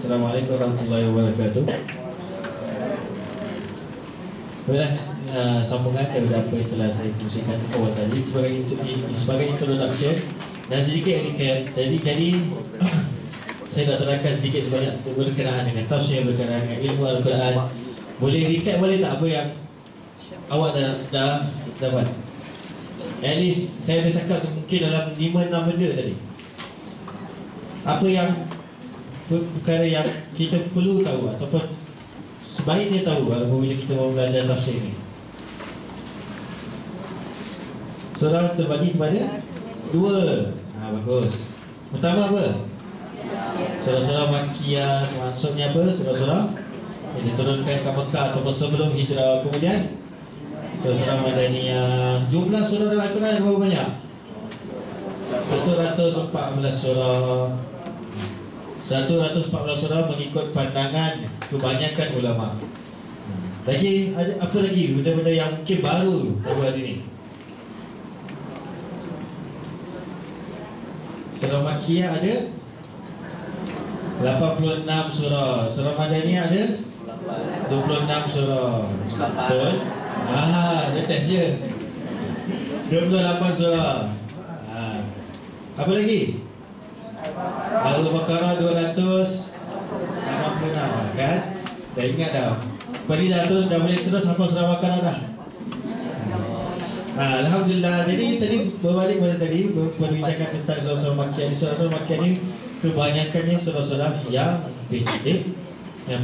Assalamualaikum warahmatullahi wabarakatuh. Baiklah, sambungan daripada apa yang telah saya kongsikan awal tadi sebagai introduction dan sedikit recap. Jadi saya nak terangkan sedikit sebanyak berkenaan dengan tafsir, berkenaan dengan ilmu Al-Quran. Boleh recap boleh tak apa yang awak dah dapat? At least saya dah cakap mungkin dalam 5-6 benda tadi. Apa yang perkara yang kita perlu tahu ataupun sebaiknya tahu apabila kita mau belajar tafsir ni. Surah terbagi kepada 2. Bagus. Pertama apa? Surah-surah Makkiyah. Maksudnya apa? Surah-surah yang diturunkan ke Mekah ataupun sebelum hijrah. Kemudian surah-surah Madaniyah. Jumlah surah dalam Al-Quran berapa banyak? 114 surah. 114 surah mengikut pandangan kebanyakan ulama. Lagi ada apa lagi benda-benda yang mungkin baru baru hari ni? Surah Makkiyah ada 86 surah. Surah Madaniyah ada 26 surah. Betul? Saya test je. 28 surah. Apa lagi? Al-Baqarah 286 kan? Dah ingat dah. Tadi dah boleh terus hafal surah Baqarah dah. Alhamdulillah. Jadi tadi berbalik pada tadi berbincangan tentang surah-surah Makkiyah. Surah-surah Makkiyah ni kebanyakannya surah-surah yang pendek, yang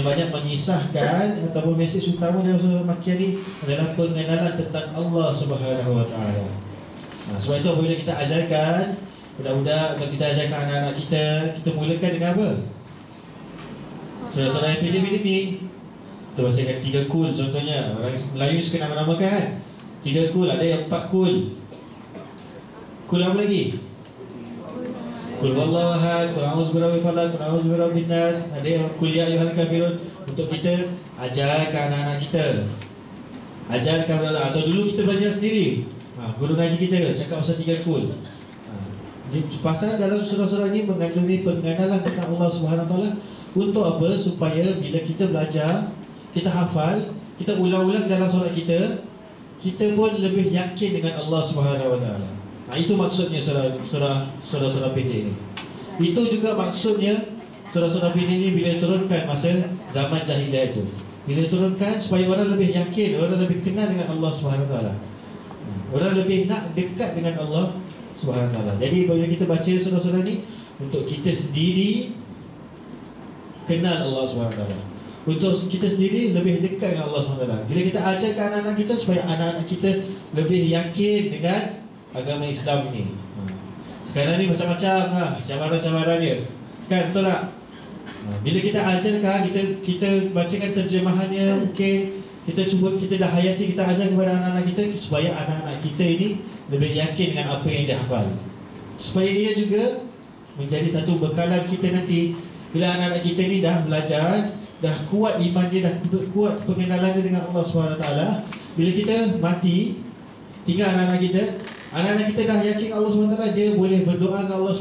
banyak mengisahkan ataupun mesej utama dalam surah Makkiyah ni adalah pengenalan tentang Allah Subhanahu Wa Taala. Sebab itu apabila kita ajarkan budak-budak, kalau kita ajarkan anak-anak kita, kita mulakan dengan apa? Surah-surah yang pendek-pendek ni kita bacakan 3 kul contohnya. Orang Melayu suka nama-namakan kan? 3 kul, ada yang 4 kul. Kul apa lagi? Kul wallahu ahad, kul a'udzu birabbil falaq, kul a'udzu birabbin nas. Ada yang kul ya ayyuhal kafirun. Untuk kita ajarkan anak-anak kita. Ajarkan anak-anak. Atau dulu kita belajar sendiri. Guru ngaji kita cakap pasal 3 kul. Pasal dalam surah-surah ini mengandungi pengenalan tentang Allah Subhanahu Wa Taala. Untuk apa? Supaya bila kita belajar, kita hafal, kita ulang-ulang dalam solat kita, kita pun lebih yakin dengan Allah Subhanahu Wa Taala. Itu maksudnya surah-surah pendek ini. Itu juga maksudnya surah-surah pendek ini bila diturunkan masa zaman jahiliyah itu. Bila diturunkan supaya orang lebih yakin, orang lebih kenal dengan Allah Subhanahu Wa Taala. Orang lebih nak dekat dengan Allah Subhanahu Wa Taala. Jadi bila kita baca surah-surah ni, untuk kita sendiri kenal Allah Subhanahu Wa Taala, untuk kita sendiri lebih dekat dengan Allah Subhanahu Wa Taala. Bila kita ajarkan anak-anak kita supaya anak-anak kita lebih yakin dengan agama Islam ini. Sekarang ni macam-macam lah cabaran-cabaran dia, kan, betul tak? Bila kita ajarkan, kita bacakan terjemahannya, mungkin kita dah hayati, kita ajar kepada anak-anak kita supaya anak-anak kita ini lebih yakin dengan apa yang dia hafal, supaya ia juga menjadi satu bekalan kita nanti. Bila anak-anak kita ini dah belajar, dah kuat iman dia, dah kuat pengenalan dia dengan Allah SWT, bila kita mati, tinggal anak-anak kita dah yakin Allah SWT, dia boleh berdoa dengan Allah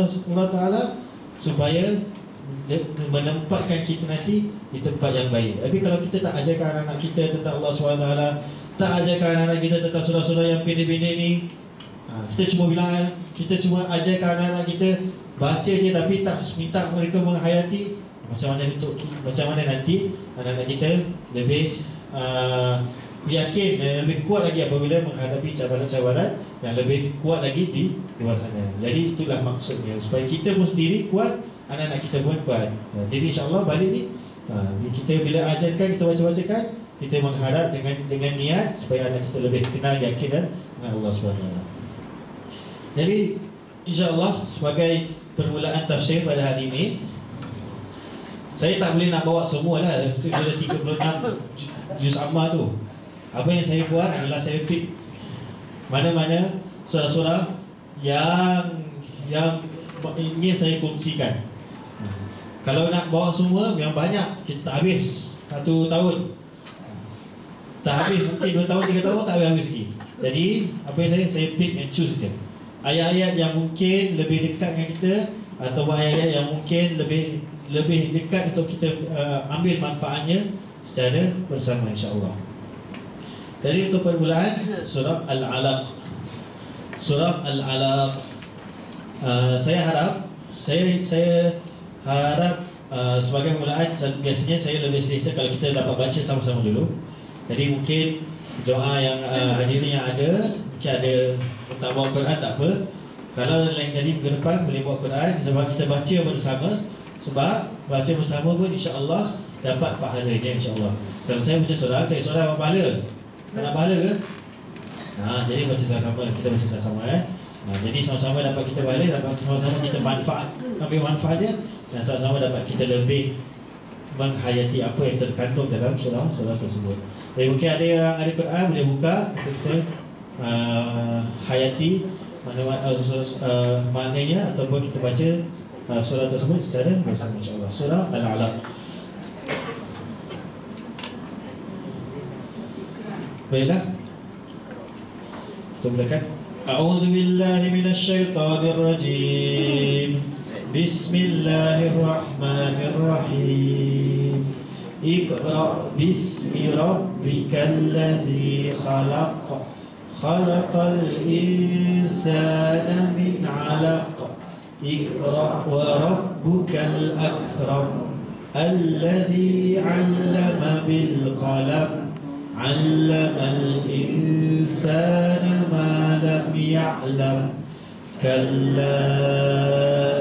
SWT supaya menempatkan kita nanti di tempat yang baik. Tapi kalau kita tak ajarkan anak-anak kita tentang Allah SWT, tak ajarkan anak-anak kita tentang surah-surah yang pendek-pendek ni, kita cuma ajarkan anak-anak kita baca je tapi tak minta mereka menghayati, macam mana nanti anak-anak kita lebih yakin dan lebih kuat lagi apabila menghadapi cabaran-cabaran yang lebih kuat lagi di luar sana. Jadi itulah maksudnya, supaya kita pun sendiri kuat, anak-anak kita pun kuat. Jadi insyaAllah balik ni, kita bila ajarkan, kita baca-bacakan, kita mengharap dengan niat supaya anak kita lebih kenal, yakin dengan Allah SWT. Jadi insyaAllah sebagai permulaan tafsir pada hari ini, saya tak boleh nak bawa semua lah, itu ada 36 juz amma tu. Apa yang saya buat adalah saya pick mana-mana surah-surah yang ingin saya kongsikan. Kalau nak bawa semua memang banyak, kita tak habis 1 tahun, tak habis, mungkin 2 tahun, 3 tahun tak habis lagi. Jadi apa yang saya pick and choose saja ayat-ayat yang mungkin lebih dekat dengan kita, ataupun ayat-ayat yang mungkin lebih dekat untuk kita ambil manfaatnya secara bersama, insya-Allah. Jadi untuk permulaan surah Al-Alaq. Surah Al-Alaq. Saya harap sebagai permulaan, biasanya saya lebih selesa kalau kita dapat baca sama-sama dulu. Jadi mungkin doa yang hadirin yang ada, mungkin ada nak bawa Quran tak apa. Kalau lain kali ke depan boleh bawa Quran, sebab kita baca bersama. Sebab baca bersama pun insya-Allah dapat pahalanya, insya-Allah. Kalau saya baca surah, saya surah dapat pahala. Tak nak pahala ke? Jadi baca sama-sama, kita baca sama-sama jadi sama-sama dapat kita pahala, dapat sama-sama kita ambil manfaatnya, dan sama-sama dapat kita lebih menghayati apa yang terkandung dalam surah tersebut. Jadi mungkin ada yang ada Quran boleh buka untuk kita hayati maknanya, ataupun kita baca surah tersebut secara bersama, insya-Allah. Surah Al-Alaq. Baiklah, kita mulakan. A'udzu billahi minasy syaithanir rajim. Bismillahirrahmanirrahim. Iqra bismi rabbikal ladzi khalaq. Khalaqal insana min 'alaq. Iqra wa rabbukal akram. Alladzi 'allama bil qalam. 'Allamal insana ma lam ya'lam. Kalla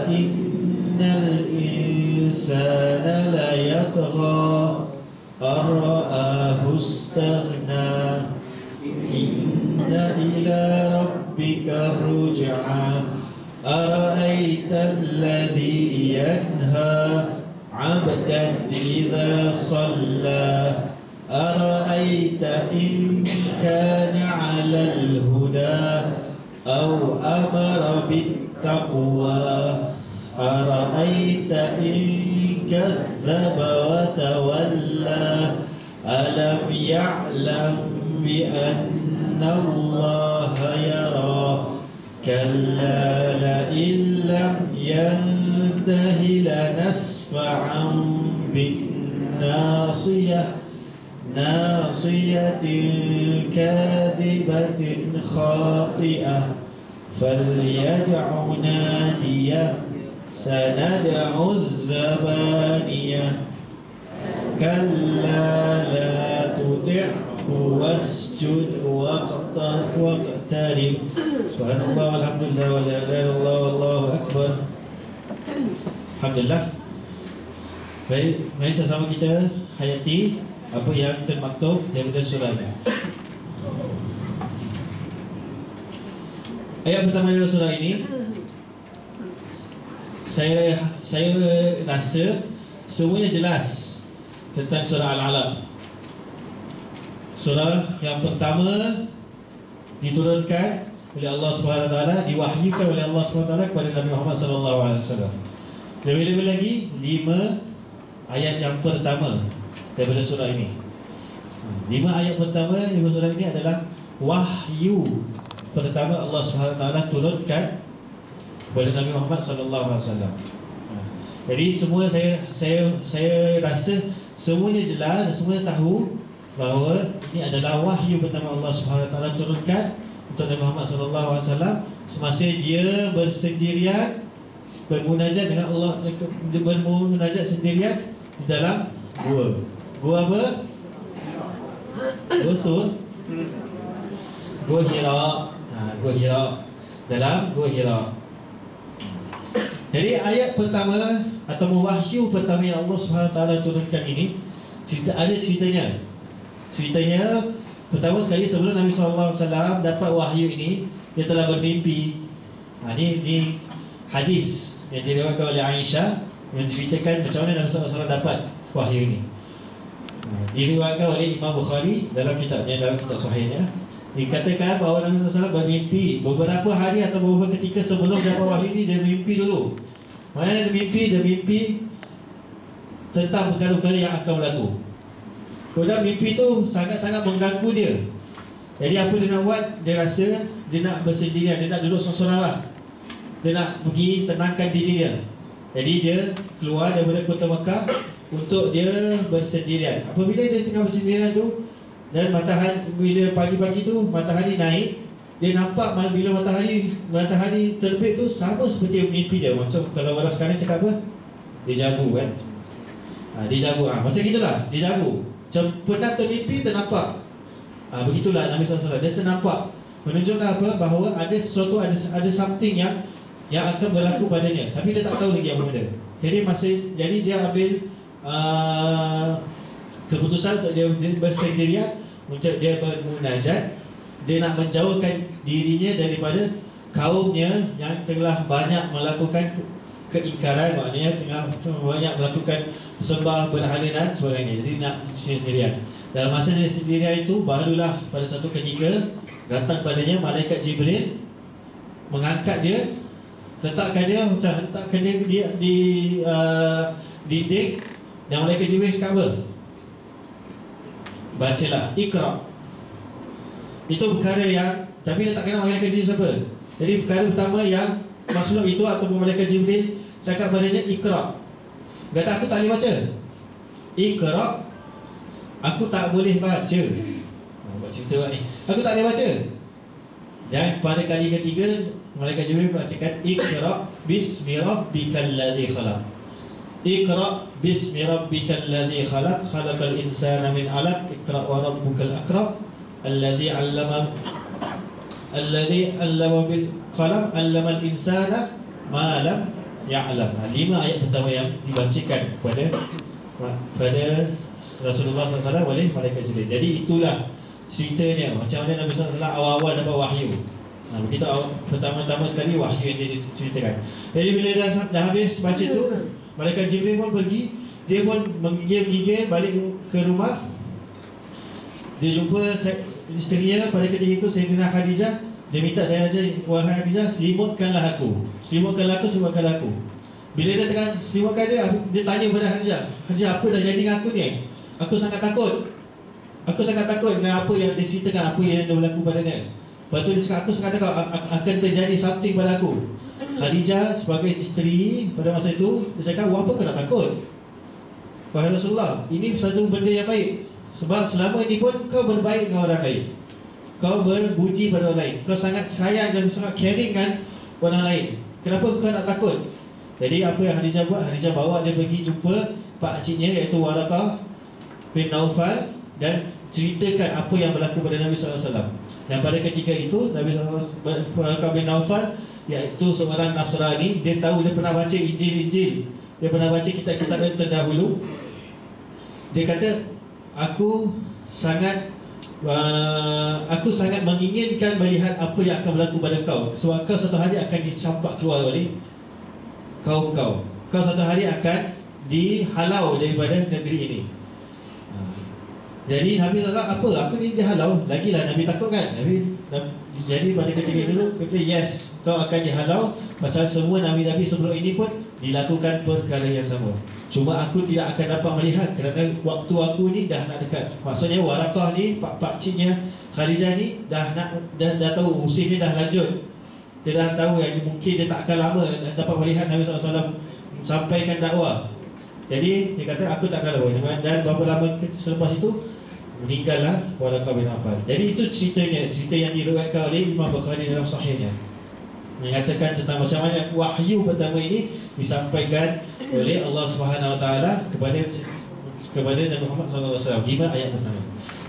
innal insana la yatgha ar-ra'ahu istaghna. Inna ila rabbika ruj'a. Ara'aita alladhi yanha 'abdan idza shalla. أرأيت إن كان على الهدى أو أمر بالتقوى أرأيت إن كذب وتولى ألم يعلم بأن الله يرى كلا لئن لم ينته لنسفعا بالناصية ناصية كاذبة خاطئة فليدع ناديه سندع الزبانية كلا لا تطعه واسجد واقترب. Subhanallah walhamdulillah wa la ilaha illallah wallahu akbar. Alhamdulillah. Baik, mari sama kita hayati apa yang termaktub daripada surah ini. Ayat pertama dari surah ini, saya rasa semuanya jelas tentang surah Al-Alaq. Surah yang pertama diturunkan oleh Allah Subhanahu Wa Taala, diwahyukan oleh Allah Subhanahu Wa Taala kepada Nabi Muhammad sallallahu alaihi wasallam. Lebih-lebih lagi 5 ayat yang pertama daripada surah ini. 5 ayat pertama daripada surah ini adalah wahyu pertama Allah Subhanahu Wa Taala turunkan kepada Nabi Muhammad sallallahu alaihi wasallam. Jadi semua saya rasa semuanya jelas dan semuanya tahu bahawa ini adalah wahyu pertama Allah Subhanahu Wa Taala turunkan untuk Nabi Muhammad sallallahu alaihi wasallam semasa dia bersendirian bermunajat dengan Allah, bermunajat sendirian di dalam gua. Gua apa? Gua Tur. Gua Hira. Gua Hira. Dalam Gua Hira. Jadi ayat pertama atau wahyu pertama yang Allah Subhanahu Taala turunkan ini ada ceritanya. Ceritanya pertama sekali sebelum Nabi SAW dapat wahyu ini, dia telah bermimpi. Ini hadis yang diriwayatkan oleh Aisyah menceritakan macam mana Nabi SAW dapat wahyu ini. Diriwayatkan oleh Imam Bukhari dalam kitabnya, dalam kitab sahihnya. Dikatakan bahawa Nabi SAW bermimpi beberapa hari atau beberapa ketika sebelum dapat wahyu ini. Dia mimpi dulu. Mana dia mimpi tentang perkara-perkara yang akan berlaku. Kemudian mimpi itu sangat-sangat mengganggu dia. Jadi apa dia nak buat? Dia rasa dia nak bersendirian, dia nak duduk seorang-seorang lah. Dia nak pergi tenangkan diri dia. Jadi dia keluar daripada kota Mekah untuk dia bersendirian. Apabila dia tengah bersendirian tu, dan matahari, bila pagi-pagi tu matahari naik, dia nampak bila matahari terbit tu sama seperti mimpi dia. Macam kalau orang sekarang cakap apa? Deja vu kan? Deja vu. Macam gitulah, deja vu. Macam pernah termimpi, ternampak. Begitulah Nabi SAW. Dia ternampak, menunjukkan apa? Bahawa ada sesuatu, ada something yang akan berlaku padanya, tapi dia tak tahu lagi apa benda. Jadi dia ambil keputusan untuk dia bersendirian, untuk dia bermunajat. Dia nak menjauhkan dirinya daripada kaumnya yang telah banyak melakukan keingkaran, maknanya tengah banyak melakukan sembah berhala dan sebagainya. Jadi nak sendirian. Dalam masa dia sendirian itu, barulah pada satu ketika datang padanya malaikat Jibril, mengangkat dia, letakkan dia di dinding, dan malaikat Jibril cakap apa? Bacalah, Iqra. Itu perkara yang, tapi dia tak kenal malaikat Jibril siapa. Jadi perkara pertama yang makhluk itu ataupun malaikat Jibril cakap padanya, Iqra. Kata, aku tak boleh baca. Iqra, aku tak boleh baca. Buat cerita ni, aku tak boleh baca. Dan pada kali ketiga, malaikat Jibril bacakan, Iqra bismi rabbikal ladzi khalaq. Iqra bismi rabbikal ladzi khalaq, khalaqal insana min 'alaq, Iqra wa rabbukal akram, alladzi 'allama bil qalam, 'allamal insana ma lam ya'lam. 5 ayat pertama yang dibacakan pada Rasulullah SAW oleh malaikat Jibril. Jadi itulah ceritanya, macam mana Nabi SAW awal-awal dapat wahyu. Begitu pertama-tama sekali wahyu yang dia ceritakan. Jadi bila dah habis baca tu, malaikat Jibril pun pergi. Dia pun menggigil balik ke rumah. Dia jumpa isterinya pada ketika itu, Sayyidina Khadijah. Dia minta, saya aja, wahai Khadijah, selimutkanlah aku. Selimutkanlah aku. Bila dia tengah selimutkan dia tanya pada Khadijah, Khadijah, apa dah jadi dengan aku ni? Aku sangat takut dengan apa yang diceritakan, apa yang berlaku pada dia. Lepas tu dia cakap, aku sangat takut akan terjadi something pada aku. Khadijah sebagai isteri pada masa itu, dia cakap, apa kau nak takut? Wahai Rasulullah, ini satu benda yang baik. Sebab selama ini pun kau berbaik dengan orang lain, kau berbudi pada orang lain, kau sangat sayang dan sangat caring dengan orang lain. Kenapa kau nak takut? Jadi apa yang Khadijah buat? Khadijah bawa dia pergi jumpa pakciknya, iaitu Waraqah bin Naufal, dan ceritakan apa yang berlaku pada Nabi SAW. Dan pada ketika itu, Nabi SAW, Waraqah bin Naufal, iaitu seorang Nasrani, dia tahu, dia pernah baca Injil, dia pernah baca kitab-kitab yang terdahulu. Dia kata, aku sangat menginginkan melihat apa yang akan berlaku pada kau. Sebab kau satu hari akan dicampak keluar oleh kaum kau. Kau satu hari akan dihalau daripada negeri ini. Jadi Nabi kata, apa? Aku ni dihalau? Lagilah Nabi takut kan? Jadi pada ketika itu kata, yes, kau akan dihalau. Pasal semua Nabi-Nabi sebelum ini pun dilakukan perkara yang sama. Cuma aku tidak akan dapat melihat kerana waktu aku ni dah nak dekat. Maksudnya Waraqah ni, pakciknya Khadijah ni dah tahu usianya dah lanjut. Dia dah tahu yang mungkin dia tak akan lama dapat melihat Nabi SAW sampaikan dakwah. Jadi dia kata, aku tak akan lama. Dan berapa lama selepas itu meninggallah Waraqah bin Naufal. Jadi itu ceritanya, cerita yang diriwayatkan oleh Imam Bukhari dalam sahihnya, mengatakan tentang macam mana wahyu pertama ini disampaikan oleh Allah Subhanahu Wa Taala kepada Nabi Muhammad SAW. 5 ayat pertama.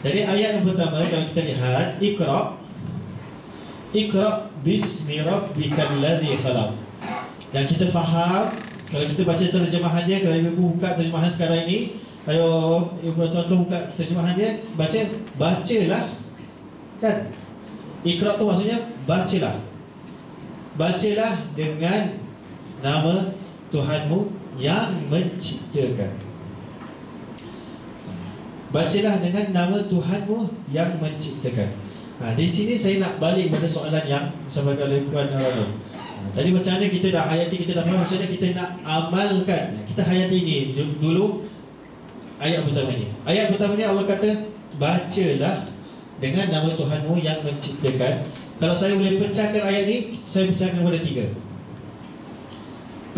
Jadi ayat yang pertama, kalau kita lihat, Iqra bismi rabbikal ladzi khalaq. Dan kita faham, kalau kita baca terjemahan dia, kalau ibu buka terjemahan sekarang ini, ayo ibu tuan-tuan buka terjemahan dia, bacalah kan. Iqra tu maksudnya bacalah. Bacalah dengan nama Tuhanmu yang menciptakan. Bacalah dengan nama Tuhanmu yang menciptakan. Di sini saya nak balik pada soalan yang sebagai Puan Arano. Tadi macam mana kita dah hayati, kita dah faham macam mana kita nak amalkan. Kita hayati ini dulu. Ayat pertama ni, Allah kata, bacalah dengan nama Tuhanmu yang menciptakan. Kalau saya boleh pecahkan ayat ni, saya pecahkan kepada 3.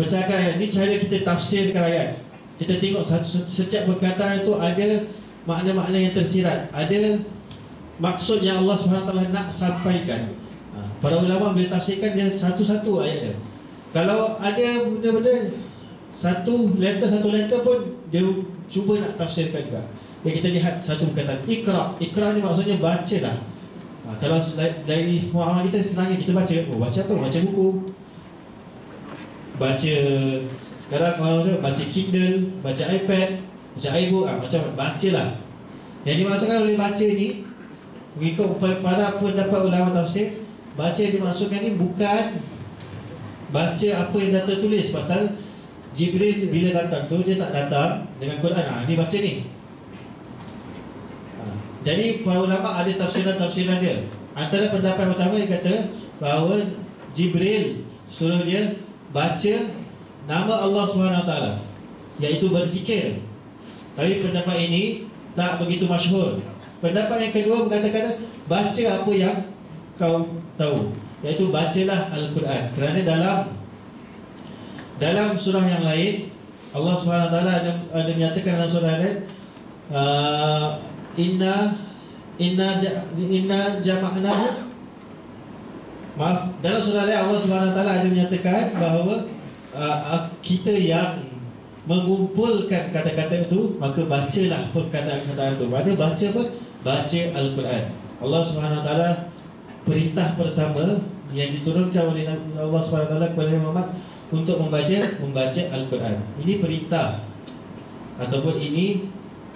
pecahkan ayat. Ini cara kita tafsirkan ayat. Kita tengok setiap perkataan itu ada makna-makna yang tersirat, ada maksud yang Allah SWT nak sampaikan. Para ulama boleh tafsirkan dia satu-satu ayat dia. Kalau ada benda-benda satu letter pun dia cuba nak tafsirkan juga. Yang kita lihat satu perkataan Iqra. Iqra ni maksudnya bacalah. Kalau dari pemahaman kita senangnya kita baca. Oh, baca apa? Baca buku. Baca sekarang orang baca Kindle, baca iPad, baca iBook, macam bacalah. Yang dimaksudkan oleh baca ni, mengikut para pendapat ulama tafsir, baca yang dimaksudkan ni bukan baca apa yang dah tertulis. Pasal Jibril bila datang tu, dia tak datang dengan Quran. Ni baca ni. Jadi para ulama ada tafsiran-tafsiran dia. Antara pendapat pertama dia kata bahawa Jibril suruh dia baca nama Allah SWT, iaitu berzikir. Tapi pendapat ini tak begitu masyhur. Pendapat yang kedua mengatakan baca apa yang kau tahu, iaitu bacalah Al-Quran. Kerana dalam surah yang lain Allah SWT ada menyatakan dalam surah lain, Inna jama'nahu. Maaf, dalam surah lain Allah SWT ada menyatakan bahawa kita yang mengumpulkan kata-kata itu, maka bacalah perkataan-perkataan itu. Maksudnya baca apa? Baca Al-Quran. Allah SWT perintah pertama yang diturunkan oleh Allah SWT kepada Muhammad untuk membaca Al-Quran. Ini perintah ataupun ini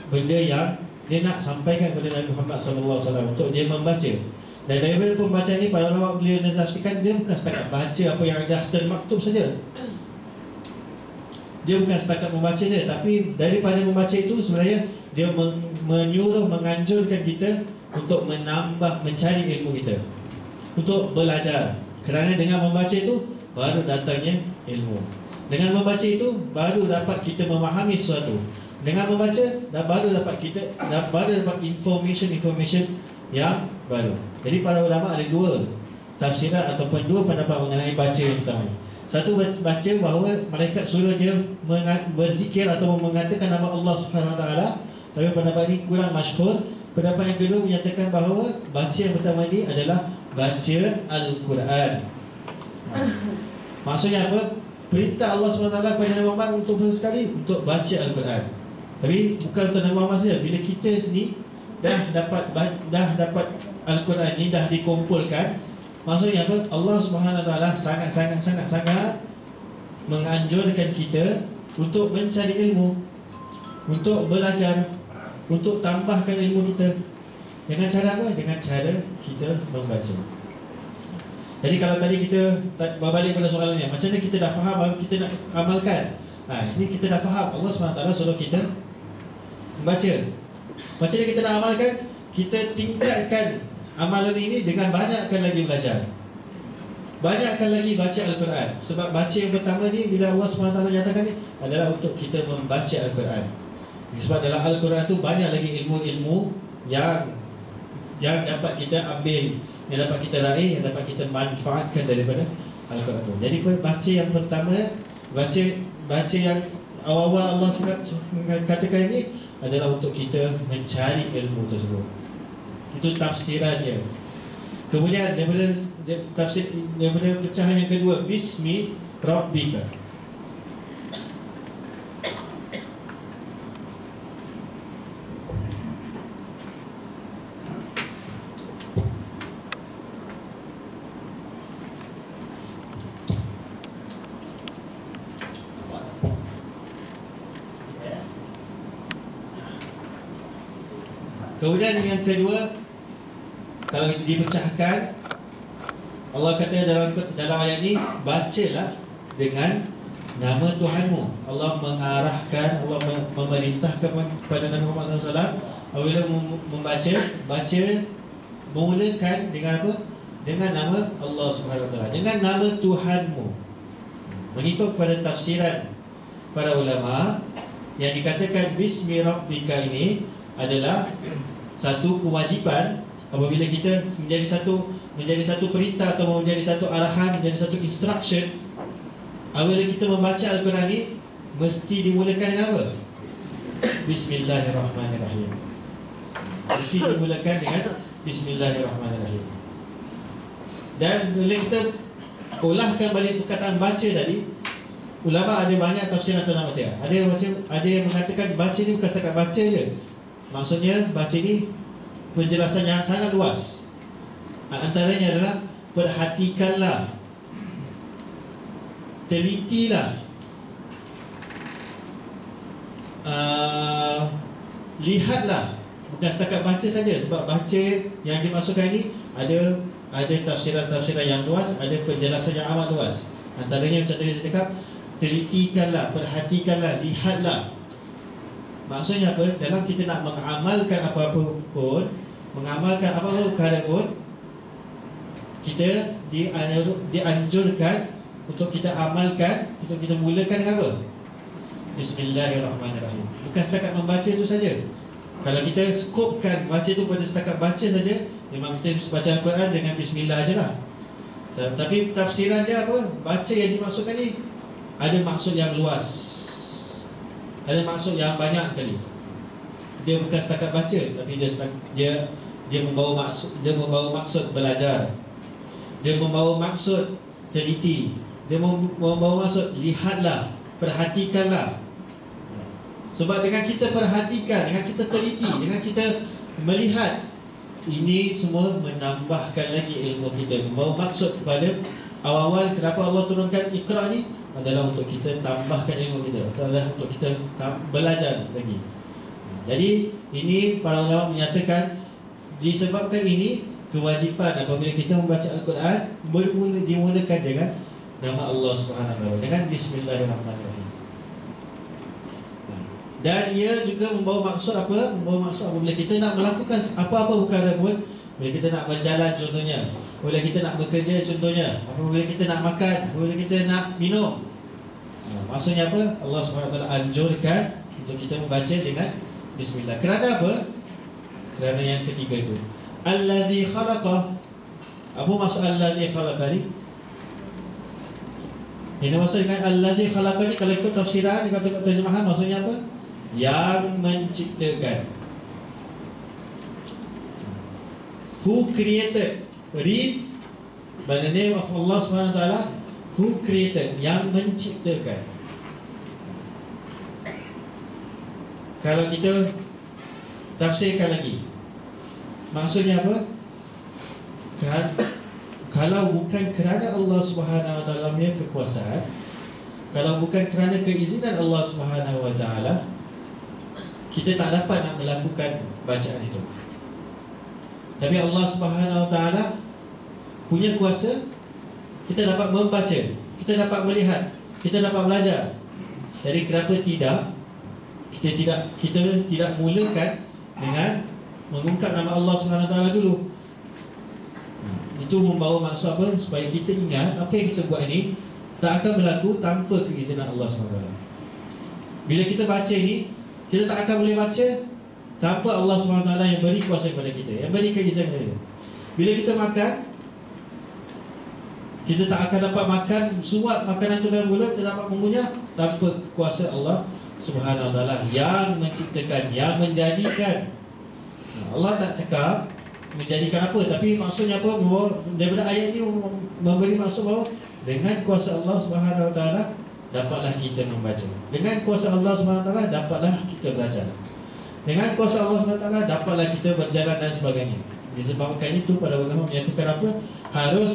benda yang dia nak sampaikan kepada Nabi Muhammad SAW untuk dia membaca. Dan daripada pembacaan ini, para ulama beliau menafsirkan dia bukan setakat baca apa yang dah termaktub saja. Dia bukan setakat membaca saja, tapi daripada membaca itu sebenarnya dia menyuruh, menganjurkan kita untuk menambah, mencari ilmu kita, untuk belajar. Kerana dengan membaca itu baru datangnya ilmu. Dengan membaca itu baru dapat kita memahami sesuatu. Dengan membaca baru dapat information yang baru. Jadi para ulama ada dua tafsiran ataupun dua pendapat mengenai baca yang pertama. Satu baca bahawa malaikat suruh dia berzikir atau mengatakan nama Allah SWT. Tapi pendapat ini kurang masyhur. Pendapat yang kedua menyatakan bahawa baca yang pertama ini adalah baca Al-Quran. Maksudnya apa? Perintah Allah SWT kepada Nabi Muhammad untuk first sekali untuk baca Al-Quran. Tapi bukan untuk Nabi Muhammad saja. Bila kita sendiri dah dapat Al-Quran ni dah dikumpulkan, maksudnya apa? Allah SWT sangat menganjurkan kita untuk mencari ilmu, untuk belajar, untuk tambahkan ilmu kita. Dengan cara apa? Dengan cara kita membaca. Jadi kalau tadi kita berbalik pada soalan ni, macam mana kita dah faham baru kita nak amalkan? Ini kita dah faham Allah SWT suruh kita membaca. Macam mana kita nak amalkan? Kita tingkatkan amalan ini dengan banyakkan lagi belajar, banyakkan lagi baca Al-Quran. Sebab baca yang pertama ni, bila Allah SWT nyatakan ni, adalah untuk kita membaca Al-Quran. Sebab dalam Al-Quran tu banyak lagi ilmu-ilmu yang dapat kita ambil, yang dapat kita raih, yang dapat kita manfaatkan daripada Al-Quran tu. Jadi baca yang pertama, baca yang awal-awal Allah katakan ini adalah untuk kita mencari ilmu tersebut. Itu tafsirannya. Kemudian daripada pecahan yang kedua, Bismi Rabbika. Kemudian yang kedua, kalau dipecahkan, Allah kata dalam ayat ini, bacalah dengan nama Tuhanmu. Allah mengarahkan, Allah memerintahkan kepada Nabi Muhammad SAW apabila membaca, mulakan dengan apa? Dengan nama Allah SWT, dengan nama Tuhanmu. Mengikut kepada tafsiran para ulama, yang dikatakan Bismi Rabbika ini adalah satu kewajipan. Apabila kita menjadi satu perintah atau menjadi satu arahan, menjadi satu instruction, Apabila kita membaca Al-Quran ni mesti dimulakan dengan apa? Bismillahirrahmanirrahim. Mesti dimulakan dengan Bismillahirrahmanirrahim. Dan bila kita ulahkan balik perkataan baca tadi, ulama ada banyak tafsiran tentang baca. Ada yang mengatakan baca ni bukan setakat baca je. Maksudnya baca ni penjelasan yang sangat luas. Antaranya adalah perhatikanlah, telitilah, lihatlah. Bukan setakat baca saja. Sebab baca yang dimasukkan ni ada tafsiran-tafsiran yang luas, ada penjelasan yang amat luas. Antaranya macam tadi saya cakap, telitikanlah, perhatikanlah, lihatlah. Maksudnya apa? Dalam kita nak mengamalkan apa-apa pun, mengamalkan apa-apa perkara pun, kita dianjurkan untuk kita amalkan, untuk kita mulakan dengan apa? Bismillahirrahmanirrahim. Bukan setakat membaca itu saja. Kalau kita skopkan baca itu pada setakat baca saja, memang kita baca Al-Quran dengan Bismillah je lah. Tapi tafsiran dia apa? Baca yang dimaksudkan ni ada maksud yang luas, ada maksud yang banyak sekali. Dia bukan setakat baca, tapi dia membawa maksud belajar. Dia membawa maksud teliti. Dia membawa maksud lihatlah, perhatikanlah. Sebab dengan kita perhatikan, dengan kita teliti, dengan kita melihat, ini semua menambahkan lagi ilmu kita, membawa maksud kepada awal-awal kenapa Allah turunkan Iqra ni adalah untuk kita tambahkan ilmu kita, adalah untuk kita belajar lagi. Jadi ini para ulama menyatakan disebabkan ini kewajipan apabila kita membaca Al-Quran dimulakan dengan nama Allah Subhanahu wa taala, dengan Bismillahirrahmanirrahim. Dan ia juga membawa maksud apa? Membawa maksud apabila kita nak melakukan apa-apa perkara pun, bila kita nak berjalan contohnya, bila kita nak bekerja contohnya, apabila kita nak makan, apabila kita nak minum. Maksudnya apa? Allah SWT anjurkan untuk kita membaca dengan Bismillah. Kerana apa? Kerana yang ketiga itu, Alladhi khalaqa. Apa maksud Alladhi khalaqa ni? Ini maksud dengan Alladhi khalaqa ni, kalau ikut tafsiran, ikut terjemahan, maksudnya apa? Yang menciptakan. Who created? Read by the name of Allah SWT. Who created? Yang menciptakan. Kalau kita tafsirkan lagi, maksudnya apa? Kalau bukan kerana Allah SWT punya kekuasaan, kalau bukan kerana keizinan Allah SWT, kita tak dapat nak melakukan bacaan itu. Tapi Allah SWT punya kuasa, kita dapat membaca, kita dapat melihat, kita dapat belajar. Jadi kenapa kita tidak mulakan dengan mengungkap nama Allah SWT dulu? Itu membawa maksud apa? Supaya kita ingat apa yang kita buat ini tak akan berlaku tanpa keizinan Allah SWT. Bila kita baca ini, kita tak akan boleh baca tanpa Allah SWT yang beri kuasa kepada kita, yang beri keizinan kita. Bila kita makan, kita tak akan dapat makan suap makanan itu dalam mulut, kita dapat mengunyah tanpa kuasa Allah SWT yang menciptakan, yang menjadikan. Allah tak cakap menjadikan apa, tapi maksudnya apa? Daripada ayat ini memberi maksud bahawa dengan kuasa Allah SWT dapatlah kita membaca. Dengan kuasa Allah SWT dapatlah kita belajar. Dengan kuasa Allah SWT dapatlah kita berjalan dan sebagainya. Disebabkan itu para ulama menyatakan apa? Harus.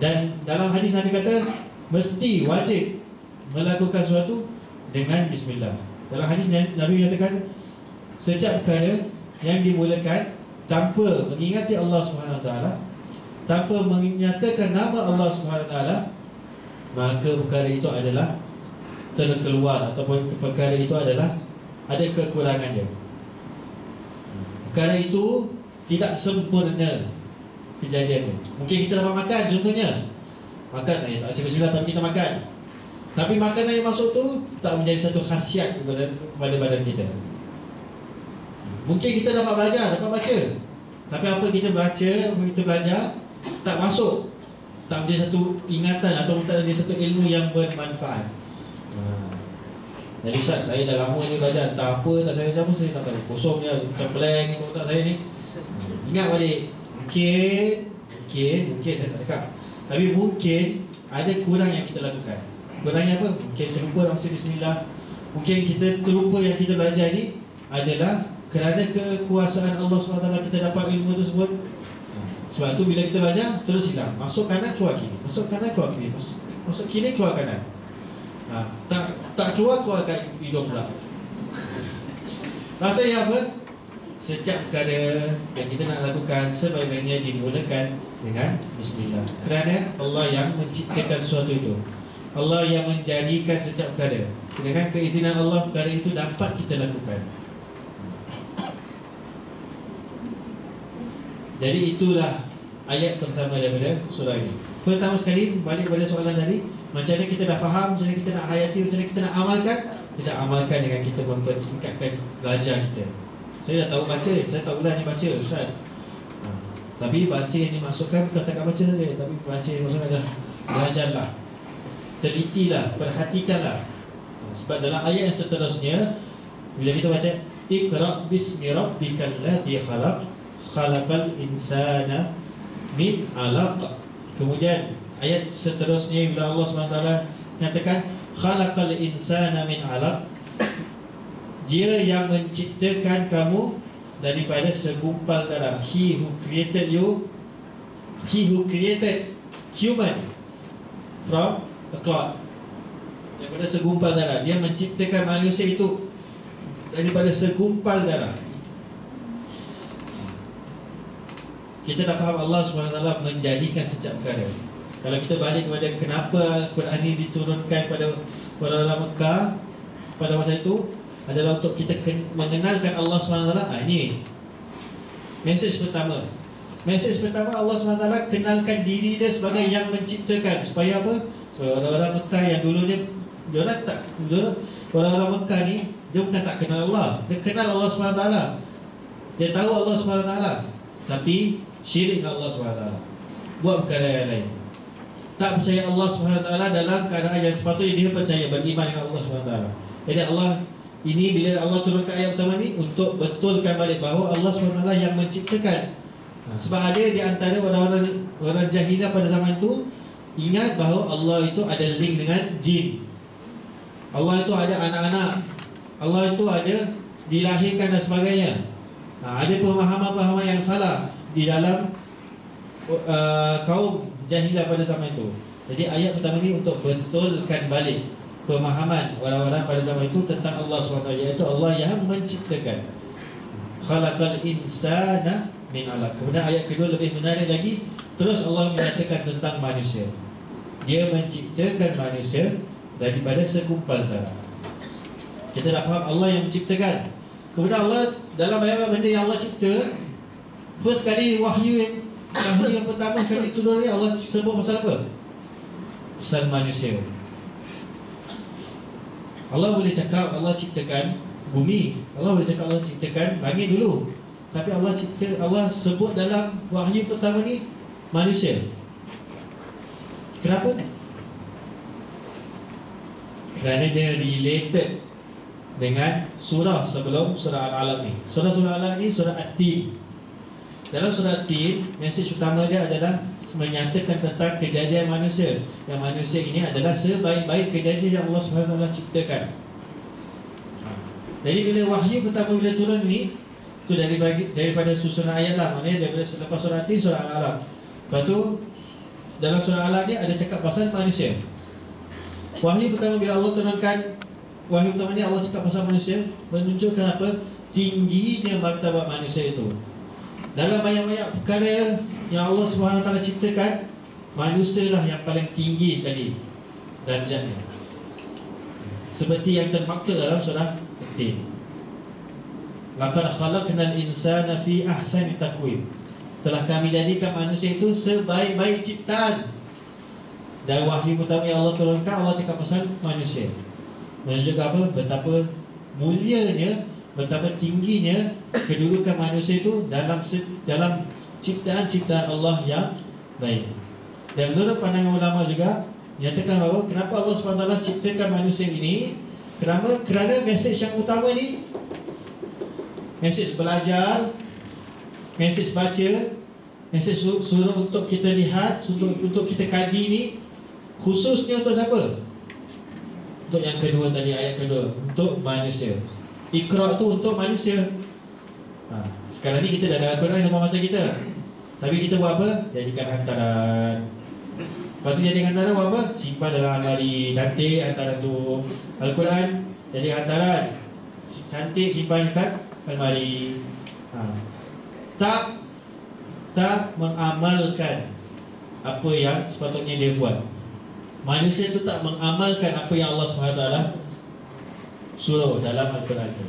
Dan dalam hadis Nabi kata mesti wajib melakukan sesuatu dengan Bismillah. Dalam hadis Nabi menyatakan setiap perkara yang dimulakan tanpa mengingati Allah SWT, tanpa menyatakan nama Allah SWT, maka perkara itu adalah terkeluar, ataupun perkara itu adalah ada kekurangan dia. Perkara itu tidak sempurna kejadian itu. Mungkin kita dapat makan, contohnya makan, tak baca Bismillah tapi kita makan, tapi makanan yang masuk tu tak menjadi satu khasiat kepada badan kita. Mungkin kita dapat belajar, dapat baca, tapi apa kita baca, apa kita belajar tak masuk. tak menjadi satu ingatan atau tak menjadi satu ilmu yang bermanfaat. Jadi Ustaz, saya dah lama ni belajar, tak apa, tak saya macam apa, saya tak tahu. Kosong je, macam blank ni otak saya ni. Ingat balik, mungkin saya tak cakap, tapi mungkin ada kurang yang kita lakukan. Kurangnya apa? Mungkin terlupa baca bismillah. Mungkin kita terlupa yang kita belajar ni adalah kerana kekuasaan Allah SWT kita dapat ilmu tersebut. Sebab tu bila kita belajar, terus hilang. Masuk kanan, keluar kiri. Masuk kanan, keluar kiri. Masuk kiri, keluar kanan. Tak keluar kat hidung pula. Rasanya apa? Setiap perkara yang kita nak lakukan sebaik-baiknya dimulakan dengan bismillah. Kerana Allah yang menciptakan sesuatu itu, Allah yang menjadikan setiap perkara. Dengan keizinan Allah, perkara itu dapat kita lakukan. Jadi itulah ayat pertama daripada surah ini. Pertama sekali, balik pada soalan tadi, macam mana kita dah faham, macam mana kita nak hayati, macam mana kita nak amalkan. Kita amalkan dengan kita mempertingkatkan belajar kita. Saya dah tahu baca, saya tahu lah ni baca, Ustaz. Tapi baca yang dimasukkan bukan setakat baca saja, tapi baca yang maksudnya adalah belajarlah, telitilah, perhatikanlah. Sebab dalam ayat yang seterusnya, bila kita baca Iqra' bismi rabbikal ladzi khalaq, khalaqal insana min 'alaq. Kemudian ayat seterusnya bila Allah SWT nyatakan khalaqal insana min 'alaq, Dia yang menciptakan kamu daripada segumpal darah. He who created you, He who created human from a clot, daripada segumpal darah. Dia menciptakan manusia itu daripada segumpal darah. Kita dah faham Allah SWT menjadikan setiap perkara. Kalau kita balik kepada kenapa Al-Quran ini diturunkan pada orang Mekah pada masa itu, adalah untuk kita mengenalkan Allah SWT. Ini mesej pertama. Mesej pertama, Allah SWT kenalkan diri dia sebagai yang menciptakan. Supaya apa? Supaya orang-orang Mekah yang dulunya orang-orang Mekah ni, dia bukan tak kenal Allah, dia kenal Allah SWT. Dia tahu Allah SWT, tapi syirik Allah SWT, buat perkara yang lain. Tak percaya Allah SWT dalam keadaan yang sepatutnya dia percaya, beriman dengan Allah SWT. Jadi Allah ini, bila Allah turunkan ayat pertama ni, untuk betulkan balik bahawa Allah SWT yang menciptakan. Sebab ada di antara orang jahilah pada zaman itu ingat bahawa Allah itu ada link dengan jin, Allah itu ada anak-anak, Allah itu ada dilahirkan dan sebagainya. Ada pemahaman-pemahaman yang salah di dalam kaum jahilah pada zaman itu. Jadi ayat pertama ni untuk betulkan balik pemahaman orang-orang pada zaman itu tentang Allah SWT, iaitu Allah yang menciptakan. Khalaqal insana min 'alaq. Kemudian ayat kedua lebih menarik lagi. Terus Allah menyatakan tentang manusia. Dia menciptakan manusia daripada segumpal darah. Kita dah faham Allah yang menciptakan. Kemudian Allah dalam banyak benda yang Allah cipta, first kali wahyu yang pertama kali turun ni, Allah sebut pasal apa? Pasal manusia. Allah boleh cakap Allah ciptakan bumi, Allah boleh cakap Allah ciptakan langit dulu, tapi Allah sebut dalam wahyu pertama ni manusia. Kenapa? Kerana dia related dengan surah sebelum surah Al-Alaq ni. Surah Al-Alaq ni surah At-Tin. Dalam surah At-Tin, mesej utama dia adalah menyatakan tentang kejadian manusia. Yang manusia ini adalah sebaik-baik kejadian yang Allah SWT ciptakan. Jadi bila wahyu pertama bila turun ni, itu daripada susunan ayat lah, maknanya daripada selepas surah At-Tin, surah Al-Alaq. Lepas tu dalam surah Al-Alaq ni ada cakap pasal manusia. Wahyu pertama bila Allah turunkan wahyu pertama ni, Allah cakap pasal manusia, menunjukkan apa? Tingginya martabat manusia itu. Dalam banyak-banyak perkara yang Allah SWT ciptakan, manusia lah yang paling tinggi sekali darjatnya. Seperti yang termaktub dalam surah At-Tin. Laqad khalaqnal insana fi ahsani taqwim. Telah kami jadikan manusia itu sebaik-baik ciptaan. Dan wahyu pertama yang Allah turunkan, Allah cakap pasal manusia. Menunjukkan apa? Betapa mulianya, betapa tingginya kedudukan manusia itu dalam ciptaan-ciptaan Allah yang baik. Dan menurut pandangan ulama juga nyatakan bahawa kenapa Allah SWT ciptakan manusia ini, kerana mesej yang utama ni, mesej belajar, mesej baca, mesej suruh untuk kita lihat, untuk kita kaji ni, khususnya untuk siapa? Untuk yang kedua tadi, ayat kedua, untuk manusia. Iqra tu untuk manusia. Sekarang ni kita dah ada Al-Quran di depan mata kita, tapi kita buat apa? Jadikan hantaran. Lepas tu jadikan hantaran buat apa? Simpan dalam almari cantik hantaran tu. Al-Quran jadi hantaran cantik, simpan dekat almari. Tak mengamalkan apa yang sepatutnya dia buat. Manusia tu tak mengamalkan apa yang Allah SWT suruh dalam Al-Quran tu.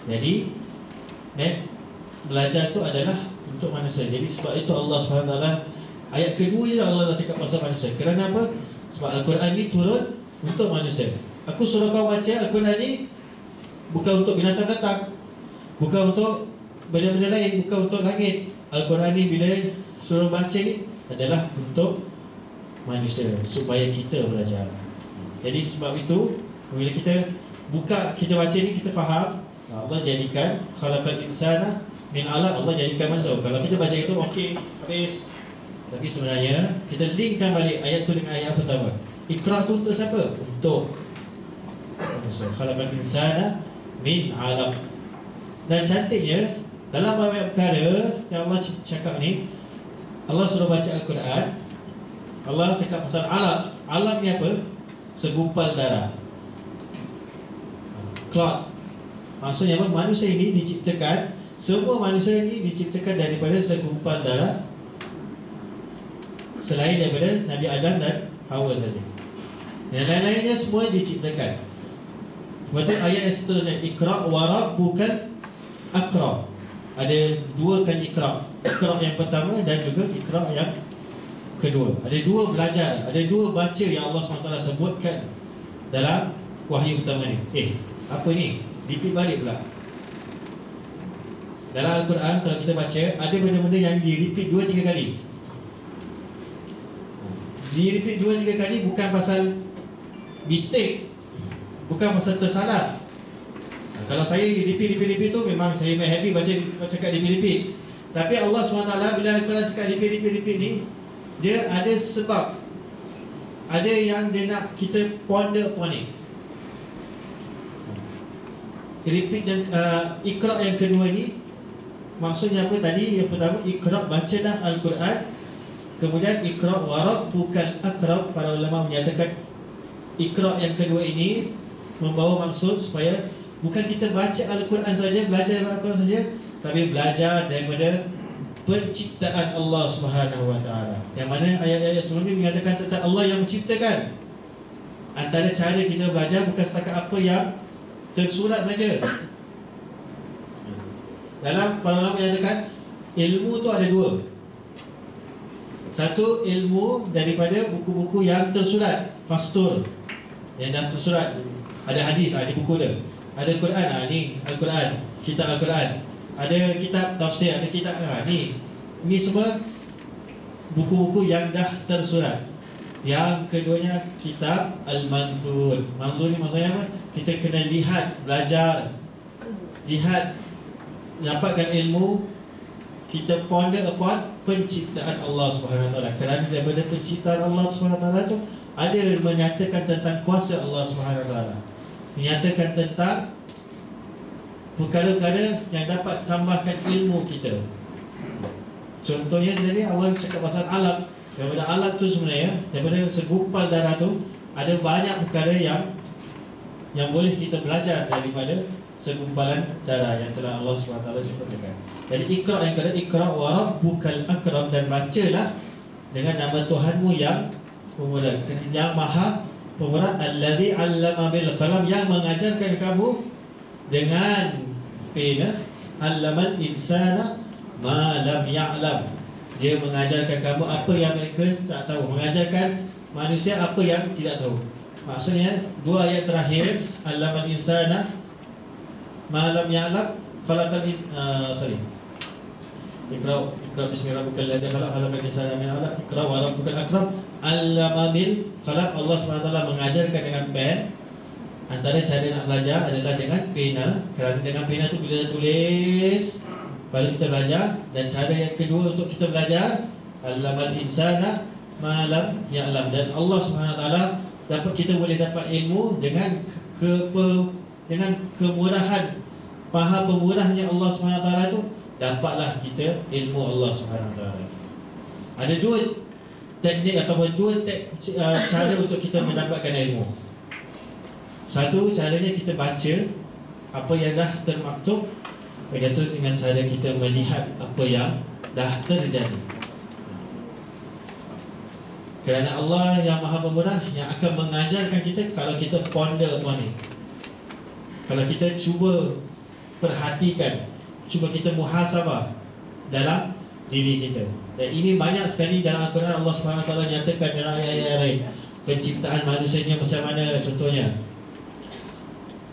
Jadi belajar tu adalah untuk manusia. Jadi sebab itu Allah SWT ayat kedua je Allah dah cakap pasal manusia. Kerana apa? Sebab Al-Quran ni turun untuk manusia. Aku suruh kau baca Al-Quran ni bukan untuk binatang-binatang, bukan untuk benda-benda lain, bukan untuk langit. Al-Quran ni bila suruh baca ni adalah untuk manusia, supaya kita belajar. Jadi sebab itu bila kita buka, kita baca ni, kita faham Allah jadikan khalaqal insana min 'alaq, Allah jadikan manusia. Kalau kita baca itu okey, habis. Tapi sebenarnya kita linkkan balik ayat tu dengan ayat pertama. Iqra tu untuk siapa? Untuk manusia. Khalaqal insana min 'alaq. Dan cantiknya dalam banyak perkara yang Allah cakap ni, Allah suruh baca Al-Quran, Allah cakap pasal alaq. Alaq ni apa? Segumpal darah, clot. Maksudnya apa? Manusia ini diciptakan, semua manusia ini diciptakan daripada segumpal darah, selain daripada Nabi Adam dan Hawa saja. Yang lain-lainnya semua diciptakan. Sebab tu ayat yang seterusnya, Iqra wa rabbukal akram. Ada dua kali Iqra. Iqra yang pertama dan juga Iqra yang kedua. Ada dua belajar, ada dua baca yang Allah SWT sebutkan dalam wahyu utama ni. Apa ni? Repeat balik pula. Dalam Al-Quran kalau kita baca, ada benda-benda yang di-repeat 2-3 kali. Di-repeat 2-3 kali bukan pasal mistake, bukan pasal tersalah. Kalau saya repeat tu memang saya main happy baca cakap repeat. Tapi Allah SWT bila Al-Quran cakap repeat ni, dia ada sebab, ada yang dia nak kita ponder upon ni. Repeat yang Iqra yang kedua ni maksudnya apa tadi? Yang pertama, Iqra, bacalah Al-Quran. Kemudian Iqra wa rabbukal akram. Para ulama menyatakan Iqra yang kedua ini membawa maksud supaya bukan kita baca Al-Quran saja, belajar Al-Quran saja, tapi belajar daripada penciptaan Allah Subhanahu Wa Taala. Yang mana ayat-ayat sebelum ini mengatakan tentang Allah yang menciptakan. Antara cara kita belajar bukan setakat apa yang tersurat saja. Dalam para ulama menyatakan ilmu tu ada dua. Satu, ilmu daripada buku-buku yang tersurat, mastur, yang dah tersurat. Ada hadis, ada buku dia. Ada Quran, ni Al-Quran, kitab Al-Quran. Ada kitab tafsir, ada kitab ni. Ini semua buku-buku yang dah tersurat. Yang keduanya kitab Al-Manzur. Manzur ni maksudnya apa? Kita kena lihat, belajar, lihat, dapatkan ilmu, kita ponder upon penciptaan Allah SWT. Kerana daripada penciptaan Allah SWT tu ada menyatakan tentang kuasa Allah SWT, menyatakan tentang perkara-perkara yang dapat tambahkan ilmu kita. Contohnya tadi Allah cakap pasal alam. Daripada alam tu sebenarnya, daripada segumpal darah tu, ada banyak perkara yang boleh kita belajar daripada segumpalan darah yang telah Allah SWT sebutkan. Jadi Iqra yang kedua, Iqra wa rabbukal akram, dan bacalah dengan nama Tuhanmu yang pemurah, yang maha pemurah. Allazi 'allama bil qalam, yang mengajarkan kamu dengan pena. 'Allamal insana ma lam ya'lam, dia mengajarkan kamu apa yang mereka tak tahu, mengajarkan manusia apa yang tidak tahu. Maksudnya dua ayat terakhir, 'allamal insana ma lam ya'lam, Iqra bismi rabbikal ladzi khalaq, khalaqal insana min 'alaq, Iqra wa rabbukal akram, 'allama bil qalam. Allah SWT mengajarkan dengan pen. Antara cara nak belajar adalah dengan pena, kerana dengan pena tu bila dah tulis baru kita belajar. Dan cara yang kedua untuk kita belajar, 'allamal insana ma lam ya'lam. Dan Allah SWT dapat, kita boleh dapat ilmu dengan dengan kemurahan, maha pemurahnya Allah SWT itu, dapatlah kita ilmu Allah SWT. Ada dua teknik ataupun dua cara untuk kita mendapatkan ilmu. Satu, caranya kita baca apa yang dah termaktub. Begitu dengan cara kita melihat apa yang dah terjadi. Kerana Allah yang maha pemurah yang akan mengajarkan kita kalau kita ponder upon ni. Kalau kita cuba perhatikan, cuba kita muhasabah dalam diri kita. Dan ini banyak sekali dalam Al-Quran Allah SWT nyatakan dalam ayat-ayat lain. Penciptaan manusianya macam mana contohnya.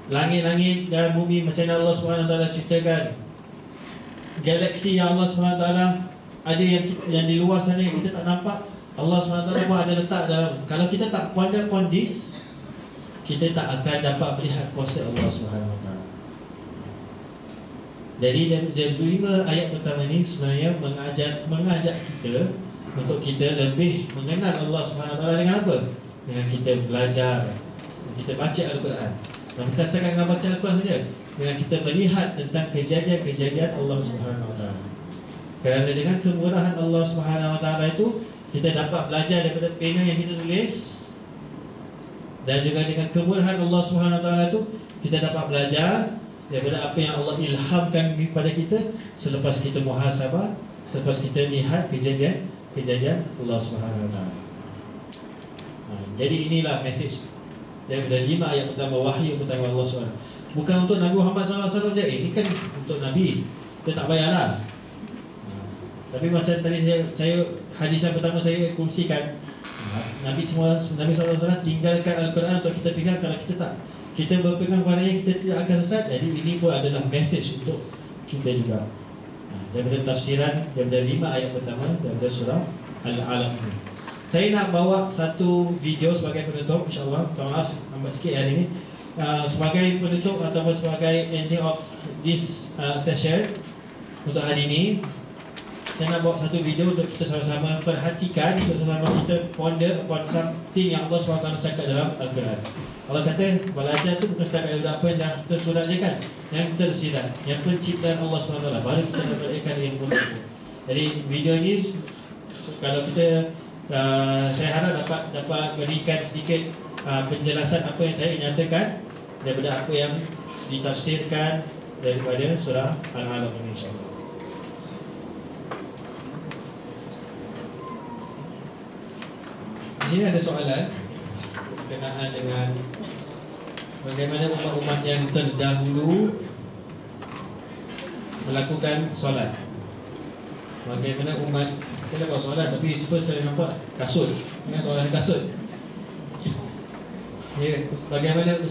Langit-langit dan bumi macam mana Allah SWT ceritakan. Galaksi yang Allah SWT ada yang di luar sana yang kita tak nampak, Allah SWT pun ada letak dalam. Kalau kita tak ponder upon this, kita tak akan dapat melihat kuasa Allah SWT. Jadi dari 5 ayat pertama ni sebenarnya mengajak kita untuk kita lebih mengenal Allah SWT dengan apa? Dengan kita belajar, kita baca Al-Quran. Dan bukan setakat dengan baca Al-Quran saja, dengan kita melihat tentang kejadian-kejadian Allah SWT. Kerana dengan kemurahan Allah SWT itu, kita dapat belajar daripada pena yang kita tulis. Dan juga dengan kemurahan Allah SWT itu, kita dapat belajar daripada apa yang Allah ilhamkan kepada kita selepas kita muhasabah, selepas kita lihat kejadian Allah SWT. Jadi inilah mesej daripada 5 ayat pertama, wahyu pertama Allah SWT. Bukan untuk Nabi Muhammad SAW je. Ini kan untuk Nabi, dia tak payahlah. Tapi macam tadi saya hadis yang pertama saya kongsikan, Nabi SAW tinggalkan Al-Quran untuk kita pegang. Kalau kita berpegang padanya, kita tidak akan sesat. Jadi ini pun adalah mesej untuk kita juga. Daripada tafsiran daripada 5 ayat pertama daripada surah Al-Alaq ini, saya nak bawa satu video sebagai penutup, insyaAllah. Maaf lambat sikit hari ini. Sebagai penutup ataupun sebagai ending of this session untuk hari ini, saya nak bawa satu video untuk kita sama-sama perhatikan, untuk sama-sama kita ponder upon something yang Allah SWT cakap dalam Al-Quran. Allah kata belajar tu bukan setakat daripada apa yang dah tersurat je kan, yang tersirat, yang penciptaan Allah SWT, baru kita dapatkan ilmu tersebut. Jadi video ni kalau kita saya harap dapat berikan sedikit penjelasan apa yang saya nyatakan daripada apa yang ditafsirkan daripada surah Al-Alaq ini, insyaAllah. Di sini ada soalan berkenaan dengan bagaimana umat-umat yang terdahulu melakukan solat. Bagaimana umat, saya dah buat soalan tapi first kali nampak kasut. Ingat soalan kasut. Ya, bagaimana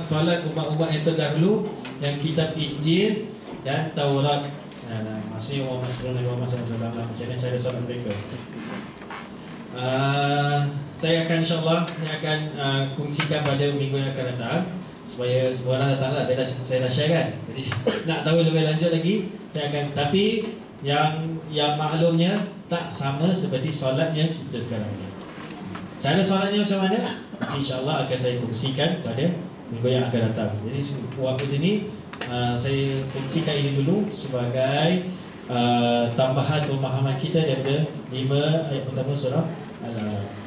solat umat-umat yang terdahulu yang kitab Injil dan Taurat. Maksudnya Muhammad sebelum Nabi Muhammad SAW, macam mana cara solat mereka. Saya akan insyaAllah kongsikan pada minggu yang akan datang, supaya semua orang datanglah. Saya dah share kan. Jadi nak tahu lebih lanjut lagi, saya akan. Tapi yang maklumnya tak sama seperti solatnya kita sekarang ni. Cara solatnya macam mana? InsyaAllah akan saya kongsikan pada minggu yang akan datang. Jadi waktu sini saya kongsikan ini dulu sebagai tambahan pemahaman kita daripada 5 ayat pertama surah Al-Alaq.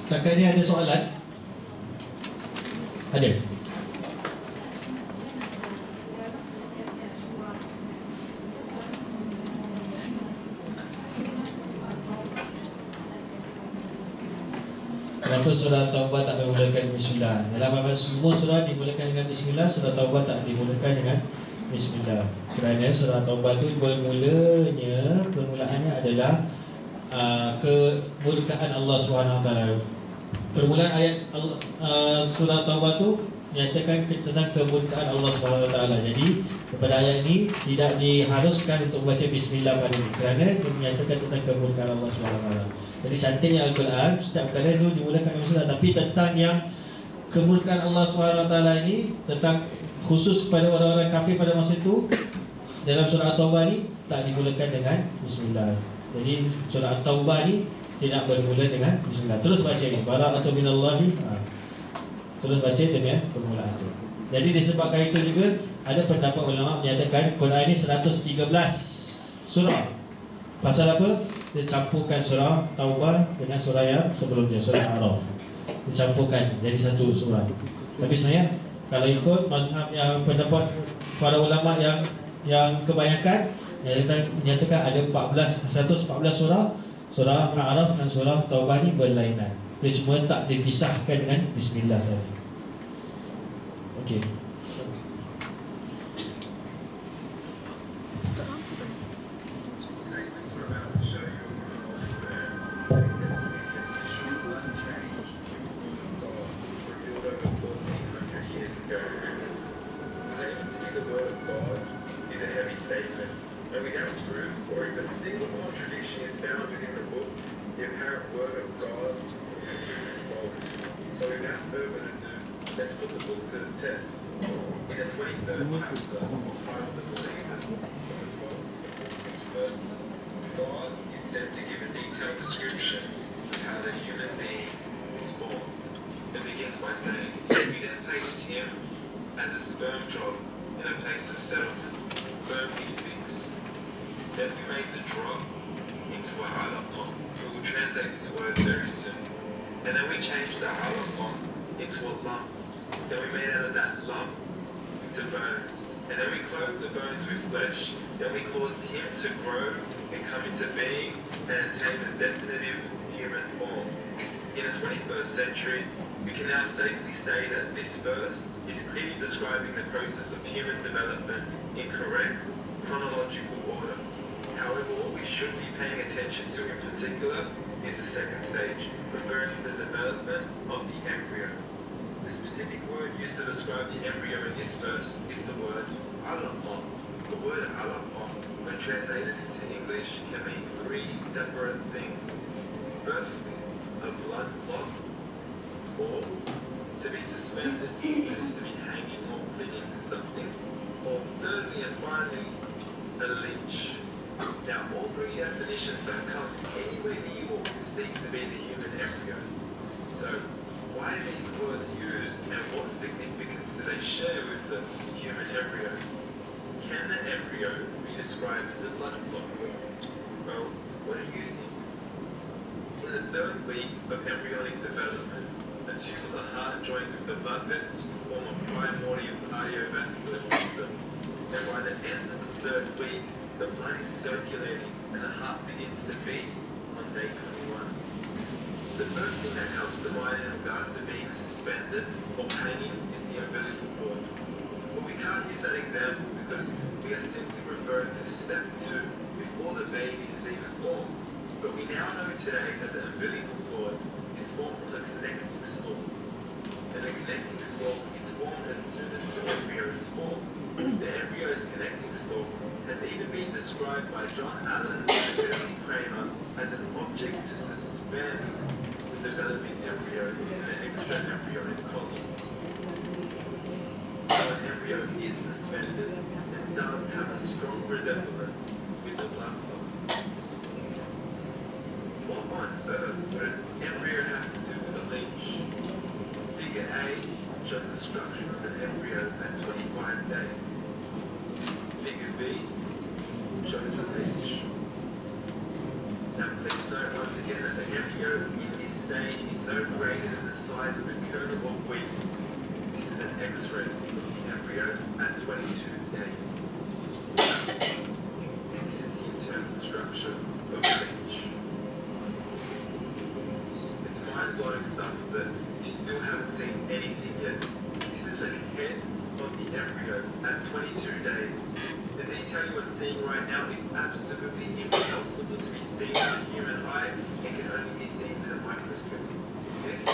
Setakat ni ada soalan? Ada? Kenapa surah Taubah tak dimulakan Bismillah? Dalam semua surah dimulakan dengan Bismillah, surah Taubah tak dimulakan dengan Bismillah. Kerana surah Taubah itu permulaannya adalah kemurkaan Allah SWT. Permulaan ayat surah Taubah itu menyatakan tentang kemurkaan Allah SWT. Jadi pada ayat ini tidak diharuskan untuk baca Bismillah pada ini, kerana dia menyatakan tentang kemurkaan Allah SWT. Jadi cantiknya Al-Quran, setiap kali itu dimulakan dengan Bismillah. Tapi tentang yang kemurkaan Allah SWT ini, tentang khusus kepada orang-orang kafir pada masa itu, dalam surah At-Taubah ni tak dimulakan dengan Bismillah. Jadi surah At-Taubah ni tidak bermula dengan Bismillah. Terus baca ni, bara'atu minallahi. Terus baca demi permulaan itu. Jadi disebabkan itu juga ada pendapat ulama menyatakan Quran ini 113 surah. Pasal apa? Dia campurkan surah Taubah dengan surah yang sebelumnya, surah Araf. Dicampurkan jadi satu surah. Tapi sebenarnya kalau ikut mazhab yang pendapat para ulama yang kebanyakan menyatakan ada 114 surah. Surah Al-A'raf dan surah Taubah ni berlainan. Dia cuma tak dipisahkan dengan Bismillah saja. Okey. And without proof, or if a single contradiction is found within the book, the apparent word of God is false. So without further ado, let's put the book to the test. In the 23rd chapter of Trial of the Believers, from the 12th to the 14th verses, God is said to give a detailed description of how the human being is formed. It begins by saying, "We then placed him as a sperm drop in a place of settlement, firmly fixed. Then we made the drop into a alaqah." We will translate this word very soon. And then we changed the alaqah into a lump. Then we made out of that lump into bones. And then we clothed the bones with flesh. Then we caused him to grow and come into being and attain a definitive human form. In the 21st century, we can now safely say that this verse is clearly describing the process of human development in correct chronological order. However, what we should be paying attention to in particular is the second stage, referring to the development of the embryo. The specific word used to describe the embryo in this verse is the word alaqah. The word alaqah, when translated into English, can mean three separate things. Firstly, a blood clot, or to be suspended, that is to be hanging or clinging to something, or thirdly and finally, a leech. Now, all three definitions don't come anywhere near what we perceive to be the human embryo. So, why are these words used, and what significance do they share with the human embryo? Can the embryo be described as a blood clot? Well, what do you think? In the third week of embryonic development, a tubular heart joins with the blood vessels to form a primordial cardiovascular system. And by the end of the third week, the blood is circulating and the heart begins to beat on day 21. The first thing that comes to mind in regards to being suspended or hanging is the umbilical cord. But we can't use that example because we are simply referring to step 2 before the baby has even formed. But we now know today that the umbilical cord is formed from the connecting stalk. And the connecting stalk is formed as soon as the embryo is formed. The embryo's connecting stalk has even been described by John Allen and Billy Kramer as an object to suspend the developing embryo in an extra embryonic column. So an embryo is suspended and does have a strong resemblance with the blood clot. What on earth would an embryo have to do with a leech? Figure A shows the structure of an embryo at 25 days. Figure B shows a leech. Now please note once again that the embryo in this stage is no greater than the size of a kernel of wheat. This is an X-ray of the embryo at 22 days. This is the internal structure of the leech. It's mind-blowing stuff, but you still haven't seen anything yet. This is the head of the embryo at 22 days. The detail you are seeing right now is absolutely impossible to be seen with the human eye and can only be seen with a microscope. This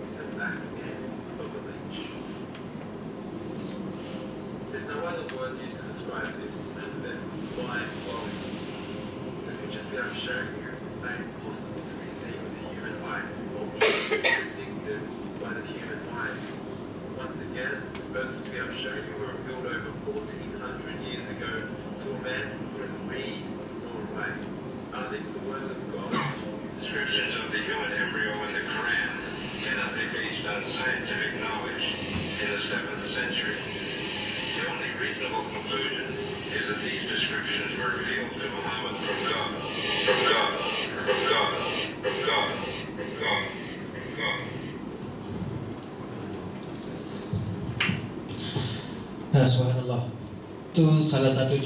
is the back end of the leech. There's no other words used to describe this other than mind-blowing. The pictures we have shown you are impossible to be seen with the human eye or even to be predicted by the human mind. Once again, the verses we have shown you were revealed over 1,400 years ago to a man who couldn't read nor write. Are these the words of God? Descriptions of the human embryo in the Quran cannot be based on scientific knowledge in the 7th century. The only reasonable conclusion is that these descriptions were revealed to Muhammad from God, from God, from God, from God, from God, from God. Subhanallah. Itu salah satu contoh